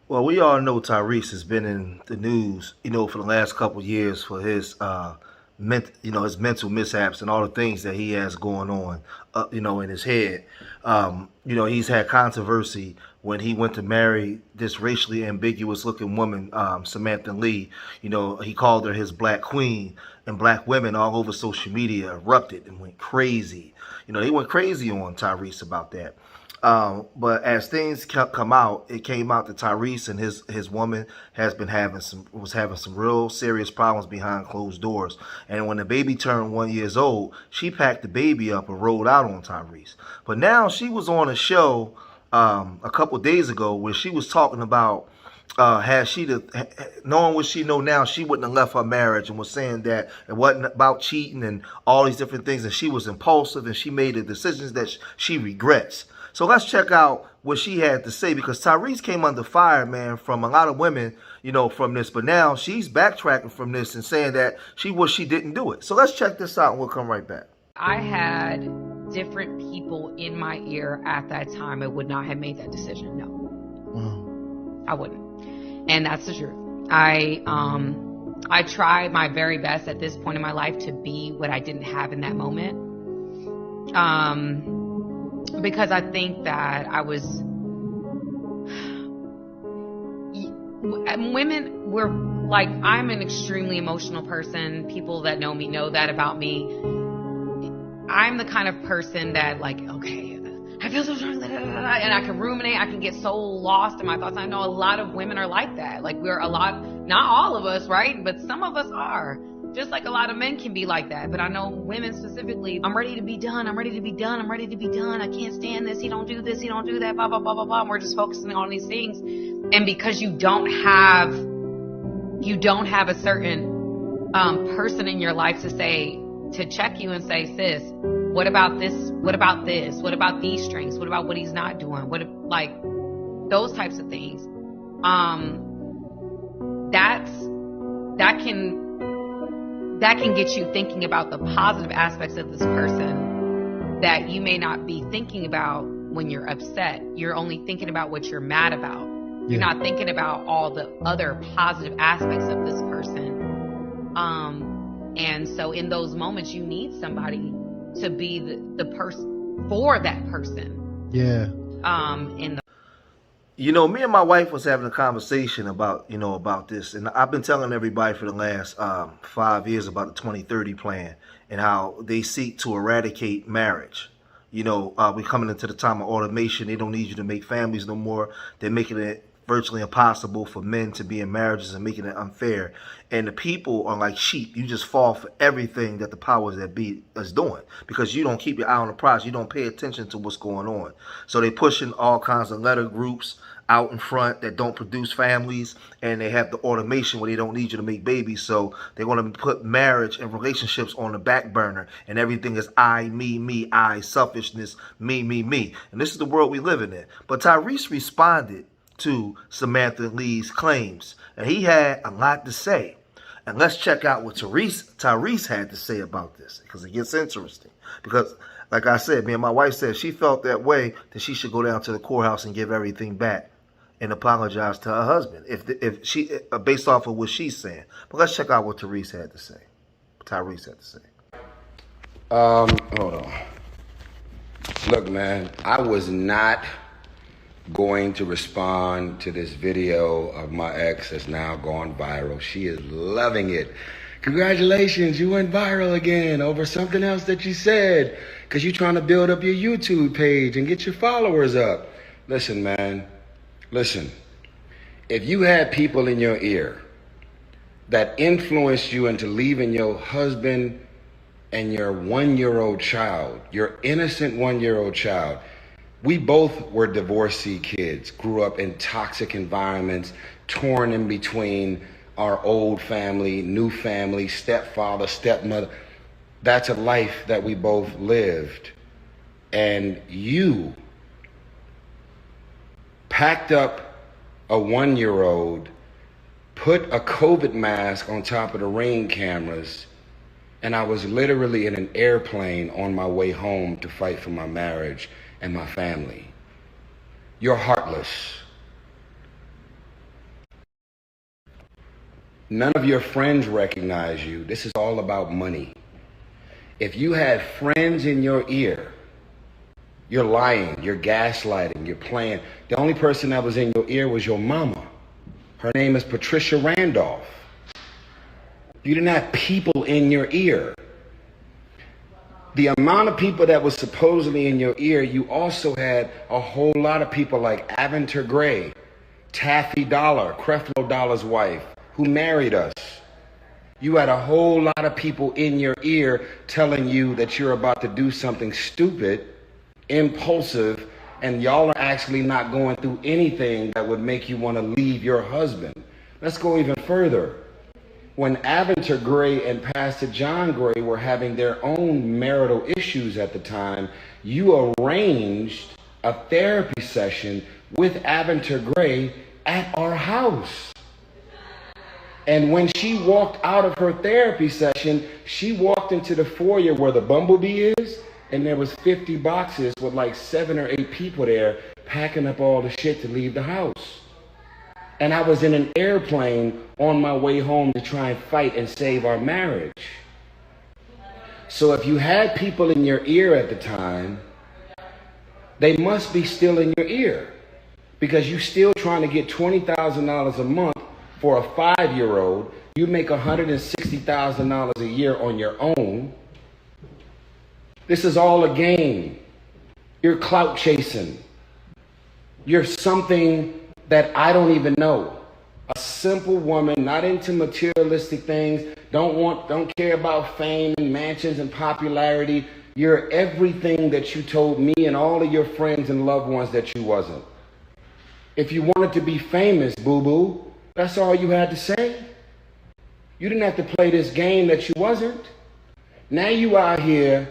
Well, we all know Tyrese has been in the news, for the last couple of years for his, his mental mishaps and all the things that he has going on, in his head. He's had controversy when he went to marry this racially ambiguous looking woman, Samantha Lee. He called her his black queen, and black women all over social media erupted and went crazy. They went crazy on Tyrese about that. But as things come out, it came out that Tyrese and his woman was having some real serious problems behind closed doors. And when the baby turned 1 year old, she packed the baby up and rolled out on Tyrese. But now she was on a show a couple days ago where she was talking about knowing what she know now, she wouldn't have left her marriage, and was saying that it wasn't about cheating and all these different things, and she was impulsive and she made the decisions that she regrets. So let's check out what she had to say, because Tyrese came under fire, man, from a lot of women, from this. But now she's backtracking from this and saying that she didn't do it. So let's check this out and we'll come right back. I had different people in my ear at that time. I would not have made that decision. No, I wouldn't. And that's the truth. I tried my very best at this point in my life to be what I didn't have in that moment. Because I think that women were like, I'm an extremely emotional person. People that know me know that about me. I'm the kind of person that, like, okay, I feel so strong, and I can ruminate. I can get so lost in my thoughts. I know a lot of women are like that. Like, not all of us, right? But some of us are. Just like a lot of men can be like that. But I know women specifically, I'm ready to be done. I'm ready to be done. I'm ready to be done. I can't stand this. He don't do this. He don't do that. Blah, blah, blah, blah, blah. And we're just focusing on these things. And because you don't have a certain person in your life to check you and say, sis, what about this? What about this? What about these strengths? What about what he's not doing? Like those types of things. That can get you thinking about the positive aspects of this person that you may not be thinking about when you're upset. You're only thinking about what you're mad about. You're not thinking about all the other positive aspects of this person. And so in those moments, you need somebody to be the person for that person. Yeah. Me and my wife was having a conversation about this, and I've been telling everybody for the last 5 years about the 2030 plan and how they seek to eradicate marriage. We're coming into the time of automation. They don't need you to make families no more. They're making it virtually impossible for men to be in marriages and making it unfair. And the people are like sheep. You just fall for everything that the powers that be is doing, because you don't keep your eye on the prize. You don't pay attention to what's going on. So they're pushing all kinds of letter groups out in front that don't produce families, and they have the automation where they don't need you to make babies. So they're going to put marriage and relationships on the back burner, and everything is I, me, I, selfishness, me. And this is the world we live in. But Tyrese responded to Samantha Lee's claims, and he had a lot to say. And let's check out what Tyrese had to say about this, because it gets interesting. Because, like I said, me and my wife said she felt that way, that she should go down to the courthouse and give everything back and apologize to her husband, if she, based off of what she's saying. But let's check out what Tyrese had to say. Hold on. Look, man, I was not going to respond to this video of my ex that's now gone viral. She is loving it. Congratulations, you went viral again over something else that you said, because you're trying to build up your YouTube page and get your followers up. Listen, man, listen. If you had people in your ear that influenced you into leaving your husband and your 1-year-old child, your innocent 1-year-old child, we both were divorcee kids, grew up in toxic environments, torn in between our old family, new family, stepfather, stepmother. That's a life that we both lived. And you packed up a 1-year-old, put a COVID mask on top of the Ring cameras, and I was literally in an airplane on my way home to fight for my marriage and my family. You're heartless. None of your friends recognize you. This is all about money. If you had friends in your ear, you're lying, you're gaslighting, you're playing. The only person that was in your ear was your mama. Her name is Patricia Randolph. You didn't have people in your ear. The amount of people that was supposedly in your ear, you also had a whole lot of people like Aventer Gray, Taffy Dollar, Creflo Dollar's wife, who married us. You had a whole lot of people in your ear telling you that you're about to do something stupid, impulsive, and y'all are actually not going through anything that would make you want to leave your husband. Let's go even further. When Aventer Gray and Pastor John Gray were having their own marital issues at the time, you arranged a therapy session with Aventer Gray at our house. And when she walked out of her therapy session, she walked into the foyer where the Bumblebee is, and there was 50 boxes with like 7 or 8 people there packing up all the shit to leave the house. And I was in an airplane on my way home to try and fight and save our marriage. So if you had people in your ear at the time, they must be still in your ear, because you're still trying to get $20,000 a month for a 5-year-old. You make $160,000 a year on your own. This is all a game. You're clout chasing. You're something that I don't even know. A simple woman, not into materialistic things, don't care about fame and mansions and popularity. You're everything that you told me and all of your friends and loved ones that you wasn't. If you wanted to be famous, boo-boo, that's all you had to say. You didn't have to play this game that you wasn't. Now you out here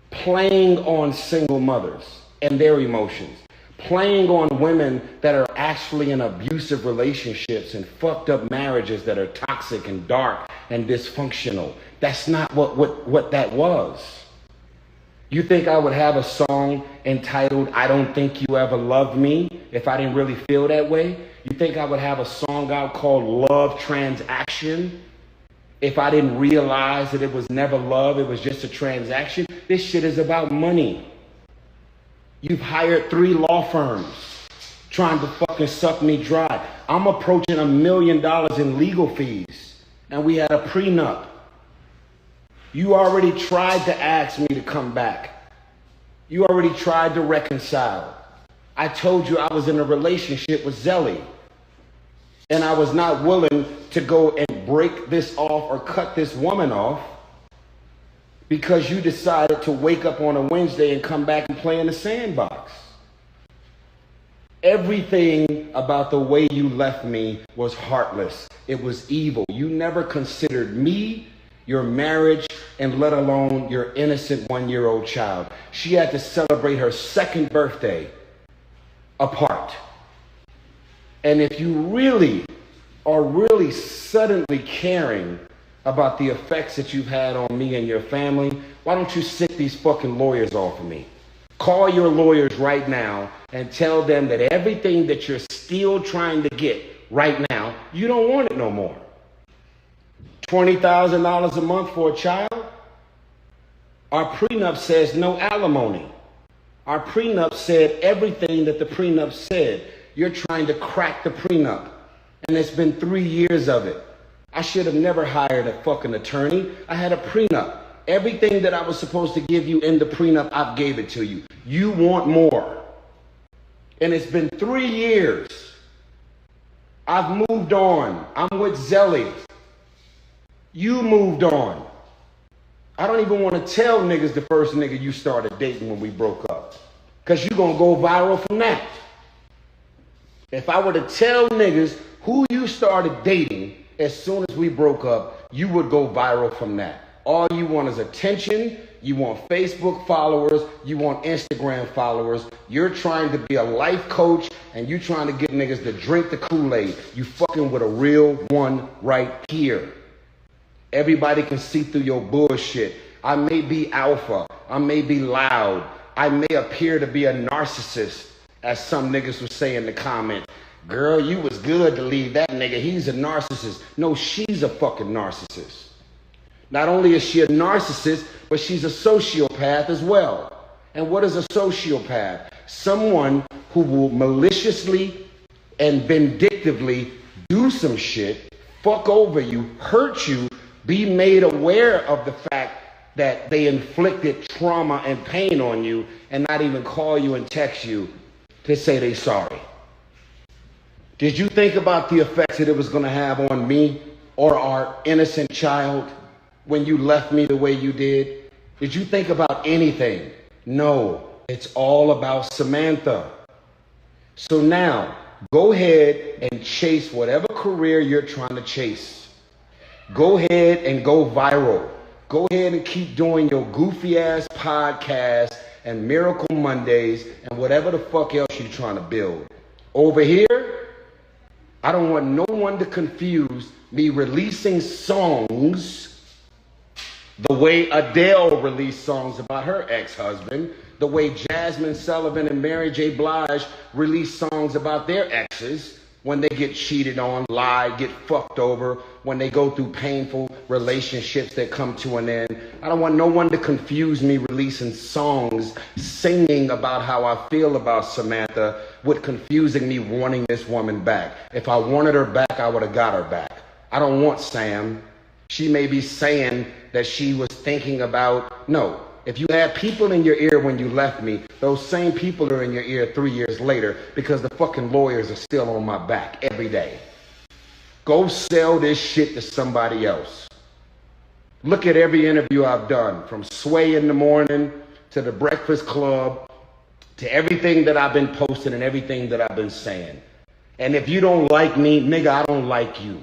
playing on single mothers and their emotions, playing on women that are actually in abusive relationships and fucked up marriages that are toxic and dark and dysfunctional. That's not what that was. You think I would have a song entitled "I Don't Think You Ever Loved Me" if I didn't really feel that way? You think I would have a song out called "Love Transaction" if I didn't realize that it was never love, it was just a transaction? This shit is about money. You've hired 3 law firms trying to fucking suck me dry. I'm approaching $1 million in legal fees, and we had a prenup. You already tried to ask me to come back. You already tried to reconcile. I told you I was in a relationship with Zelly, and I was not willing to go and break this off or cut this woman off because you decided to wake up on a Wednesday and come back and play in the sandbox. Everything about the way you left me was heartless. It was evil. You never considered me, your marriage, and let alone your innocent 1-year-old child. She had to celebrate her 2nd birthday apart. And if you really are really suddenly caring about the effects that you've had on me and your family, why don't you sick these fucking lawyers off of me? Call your lawyers right now and tell them that everything that you're still trying to get right now, you don't want it no more. $20,000 a month for a child? Our prenup says no alimony. Our prenup said everything that the prenup said. You're trying to crack the prenup. And it's been 3 years of it. I should have never hired a fucking attorney. I had a prenup. Everything that I was supposed to give you in the prenup, I gave it to you. You want more. And it's been 3 years. I've moved on. I'm with Zelly. You moved on. I don't even want to tell niggas the first nigga you started dating when we broke up, because you're going to go viral from that. If I were to tell niggas who you started dating as soon as we broke up, you would go viral from that. All you want is attention. You want Facebook followers. You want Instagram followers. You're trying to be a life coach, and you're trying to get niggas to drink the Kool-Aid. You fucking with a real one right here. Everybody can see through your bullshit. I may be alpha. I may be loud. I may appear to be a narcissist, as some niggas would say in the comments. Girl, you was good to leave that nigga. He's a narcissist. No, she's a fucking narcissist. Not only is she a narcissist, but she's a sociopath as well. And what is a sociopath? Someone who will maliciously and vindictively do some shit, fuck over you, hurt you, be made aware of the fact that they inflicted trauma and pain on you, and not even call you and text you to say they sorry. Did you think about the effects that it was going to have on me or our innocent child when you left me the way you did? Did you think about anything? No, it's all about Samantha. So now, go ahead and chase whatever career you're trying to chase. Go ahead and go viral. Go ahead and keep doing your goofy ass podcast and Miracle Mondays and whatever the fuck else you're trying to build. Over here, I don't want no one to confuse me releasing songs the way Adele released songs about her ex-husband, the way Jasmine Sullivan and Mary J. Blige release songs about their exes when they get cheated on, lied, get fucked over, when they go through painful relationships that come to an end. I don't want no one to confuse me releasing songs, singing about how I feel about Samantha with confusing me wanting this woman back. If I wanted her back, I would have got her back. I don't want Sam. She may be saying that she was thinking about, no. If you had people in your ear when you left me, those same people are in your ear 3 years later because the fucking lawyers are still on my back every day. Go sell this shit to somebody else. Look at every interview I've done, from Sway in the Morning to the Breakfast Club to everything that I've been posting and everything that I've been saying. And if you don't like me, nigga, I don't like you.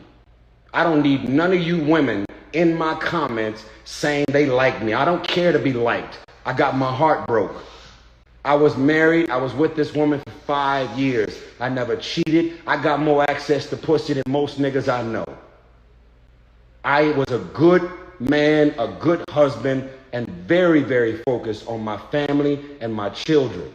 I don't need none of you women in my comments saying they like me. I don't care to be liked. I got my heart broke. I was married. I was with this woman for 5 years. I never cheated. I got more access to pussy than most niggas I know. I was a good man, a good husband, and very, very focused on my family and my children.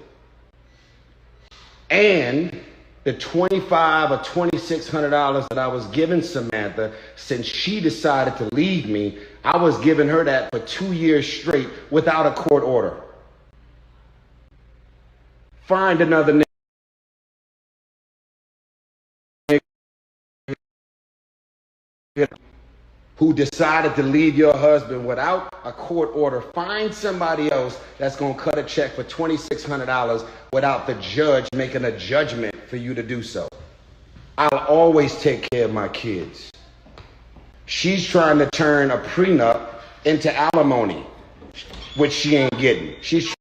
And the $2,500 or $2,600 that I was giving Samantha, since she decided to leave me, I was giving her that for 2 years straight without a court order. Find another nigga who decided to leave your husband without a court order. Find somebody else that's going to cut a check for $2,600 without the judge making a judgment for you to do so. I'll always take care of my kids. She's trying to turn a prenup into alimony, which she ain't getting. She's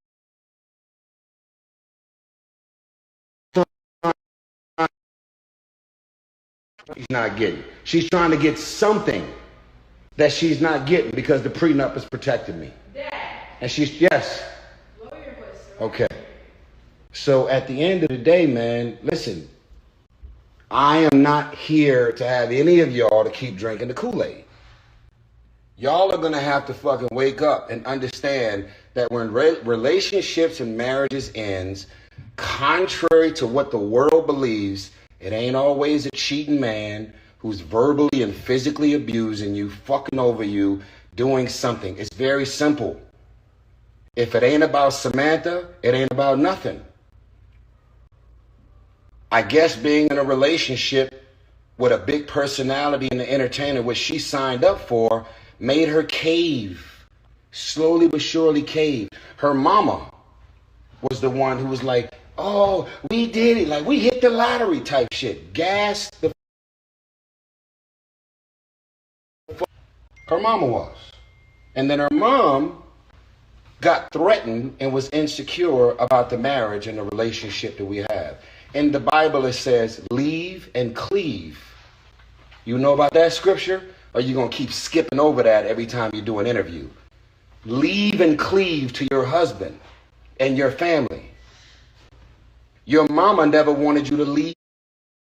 not getting. She's trying to get something that she's not getting because the prenup is protecting me. Dad. And she's, yes. Lower your voice, sir. Okay. So at the end of the day, man, listen, I am not here to have any of y'all to keep drinking the Kool-Aid. Y'all are going to have to fucking wake up and understand that when relationships and marriages ends, contrary to what the world believes, it ain't always a cheating man who's verbally and physically abusing you, fucking over you, doing something. It's very simple. If it ain't about Samantha, it ain't about nothing. I guess being in a relationship with a big personality and the entertainer, which she signed up for, made her cave. Slowly but surely cave. Her mama was the one who was like, oh, we did it. Like, we hit the lottery type shit. Gas the her mama was. And then her mom got threatened and was insecure about the marriage and the relationship that we have. In the Bible, it says, leave and cleave. You know about that scripture? Or are you going to keep skipping over that every time you do an interview? Leave and cleave to your husband and your family. Your mama never wanted you to leave.